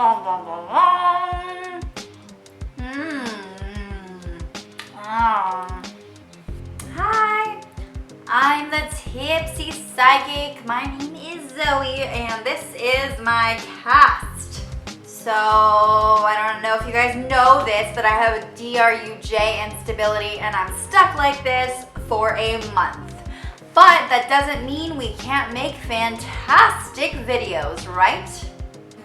Hi, I'm the Tipsy Psychic. My name is Zoe, and this is my cast. So, I don't know if you guys know this, but I have a DRUJ instability, and I'm stuck like this for a month. But that doesn't mean we can't make fantastic videos, right?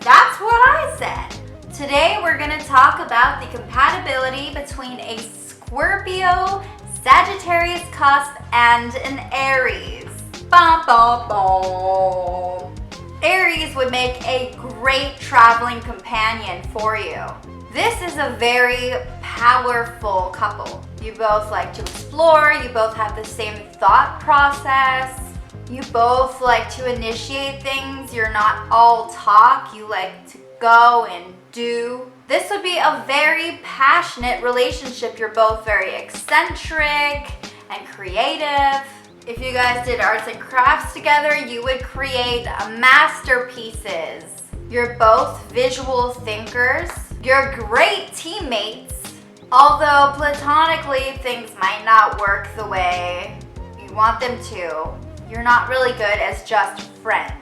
That's what I said. Today we're going to talk about the compatibility between a Scorpio, Sagittarius cusp, and an Aries. Bum, bum, bum. Aries would make a great traveling companion for you. This is a very powerful couple. You both like to explore, you both have the same thought process, you both like to initiate things, you're not all talk, you like to go and do. This would be a very passionate relationship. You're both very eccentric and creative. If you guys did arts and crafts together, you would create masterpieces. You're both visual thinkers. You're great teammates. Although platonically things might not work the way you want them to, you're not really good as just friends.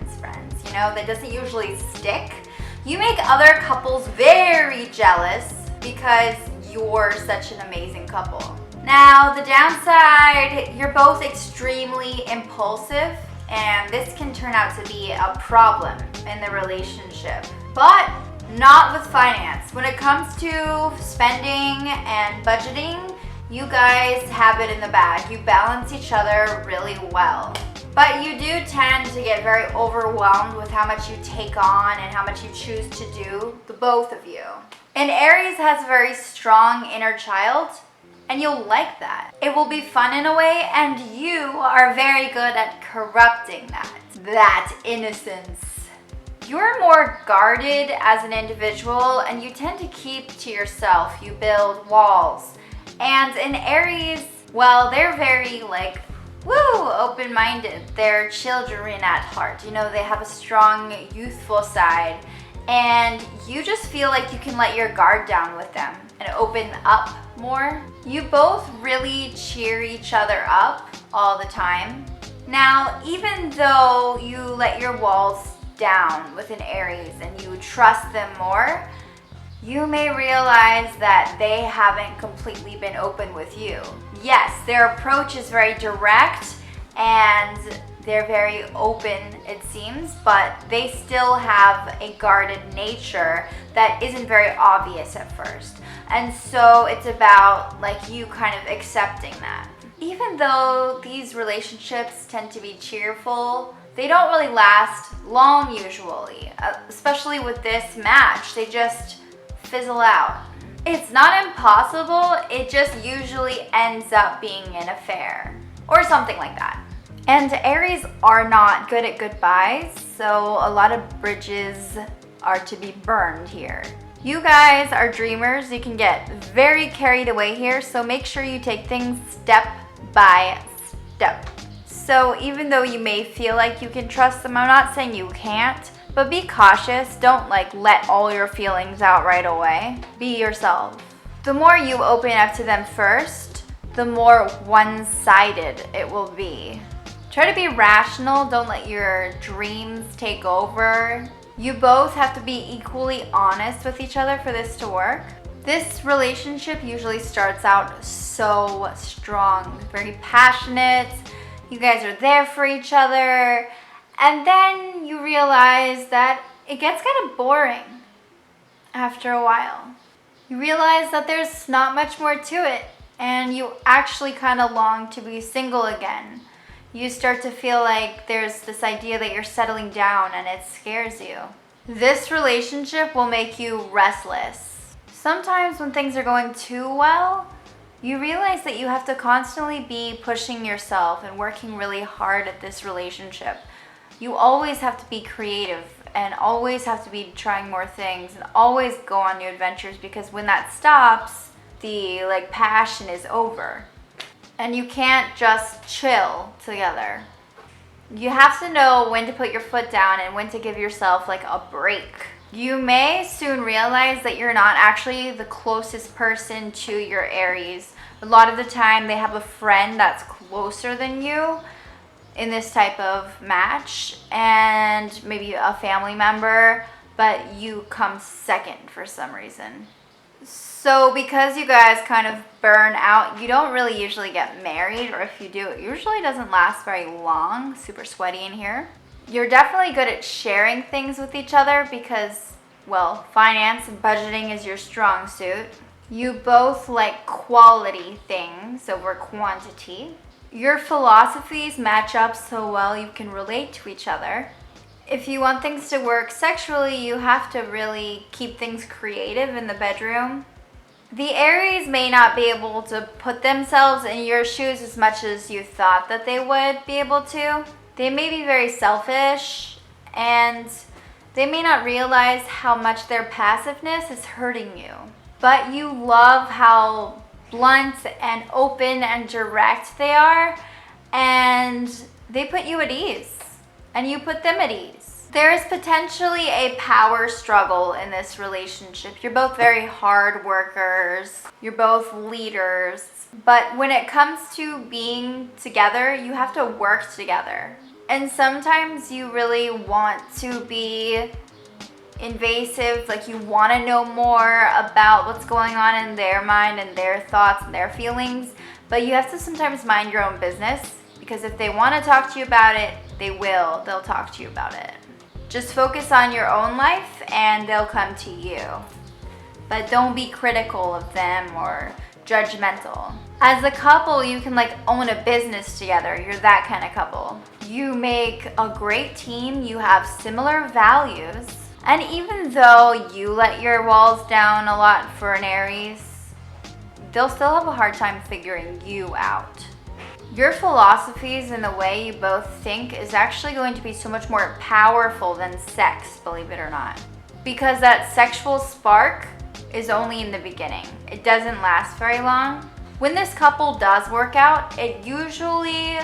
You know, that doesn't usually stick. You make other couples very jealous because you're such an amazing couple. Now, the downside, you're both extremely impulsive, and this can turn out to be a problem in the relationship. But not with finance. When it comes to spending and budgeting, you guys have it in the bag. You balance each other really well. But you do tend to get very overwhelmed with how much you take on and how much you choose to do, the both of you. And Aries has a very strong inner child, and you'll like that. It will be fun in a way, and you are very good at corrupting that innocence. You're more guarded as an individual, and you tend to keep to yourself. You build walls. And in Aries, well, they're very open-minded. They're children at heart. You know, they have a strong youthful side, and you just feel like you can let your guard down with them and open up more. You both really cheer each other up all the time. Now, even though you let your walls down with an Aries and you trust them more, you may realize that they haven't completely been open with you. Yes, their approach is very direct and they're very open, it seems, but they still have a guarded nature that isn't very obvious at first. And so it's about you kind of accepting that. Even though these relationships tend to be cheerful, they don't really last long usually, especially with this match. They just fizzle out. It's not impossible, it just usually ends up being an affair or something like that. And Aries are not good at goodbyes, so a lot of bridges are to be burned here. You guys are dreamers. You can get very carried away here, so make sure you take things step by step. So even though you may feel like you can trust them, I'm not saying you can't, but be cautious. Don't let all your feelings out right away. Be yourself. The more you open up to them first, the more one-sided it will be. Try to be rational. Don't let your dreams take over. You both have to be equally honest with each other for this to work. This relationship usually starts out so strong, very passionate. You guys are there for each other. And then you realize that it gets kind of boring after a while. You realize that there's not much more to it, and you actually kind of long to be single again. You start to feel like there's this idea that you're settling down, and it scares you. This relationship will make you restless. Sometimes when things are going too well, you realize that you have to constantly be pushing yourself and working really hard at this relationship. You always have to be creative and always have to be trying more things and always go on new adventures, because when that stops, the passion is over. And you can't just chill together. You have to know when to put your foot down and when to give yourself a break. You may soon realize that you're not actually the closest person to your Aries. A lot of the time they have a friend that's closer than you in this type of match, and maybe a family member, but you come second for some reason. So because you guys kind of burn out, you don't really usually get married, or if you do, it usually doesn't last very long. Super sweaty in here. You're definitely good at sharing things with each other because, well, finance and budgeting is your strong suit. You both like quality things over quantity. Your philosophies match up so well you can relate to each other. If you want things to work sexually, you have to really keep things creative in the bedroom. The Aries may not be able to put themselves in your shoes as much as you thought that they would be able to. They may be very selfish, and they may not realize how much their passiveness is hurting you. But you love how blunt and open and direct they are, and they put you at ease, and you put them at ease. There is potentially a power struggle in this relationship. You're both very hard workers. You're both leaders. But when it comes to being together, you have to work together. And sometimes you really want to be invasive, like you want to know more about what's going on in their mind and their thoughts and their feelings, but you have to sometimes mind your own business, because if they want to talk to you about it, they'll talk to you about it. Just focus on your own life and they'll come to you. But don't be critical of them or judgmental. As a couple, you can like own a business together. You're that kind of couple. You make a great team. You have similar values. And even though you let your walls down a lot for an Aries, they'll still have a hard time figuring you out. Your philosophies and the way you both think is actually going to be so much more powerful than sex, believe it or not. Because that sexual spark is only in the beginning. It doesn't last very long. When this couple does work out, it usually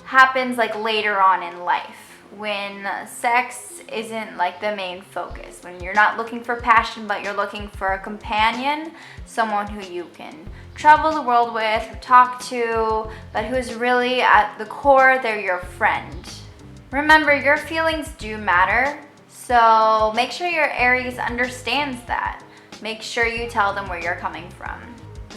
happens like later on in life, when sex isn't like the main focus, when you're not looking for passion but you're looking for a companion, someone who you can travel the world with or talk to, but who's really at the core, they're your friend. Remember, your feelings do matter, so make sure your Aries understands that. Make sure you tell them where you're coming from.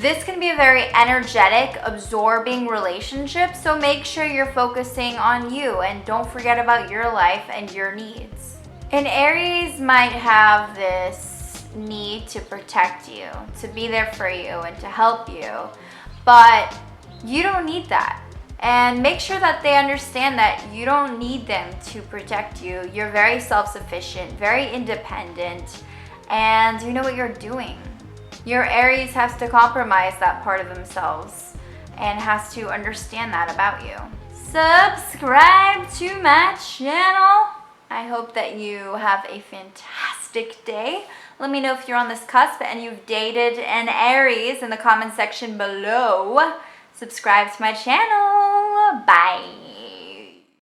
This can be a very energetic, absorbing relationship, so make sure you're focusing on you and don't forget about your life and your needs. An Aries might have this need to protect you, to be there for you and to help you, but you don't need that. And make sure that they understand that you don't need them to protect you. You're very self-sufficient, very independent, and you know what you're doing. Your Aries has to compromise that part of themselves and has to understand that about you. Subscribe to my channel. I hope that you have a fantastic day. Let me know if you're on this cusp and you've dated an Aries in the comment section below. Subscribe to my channel. Bye.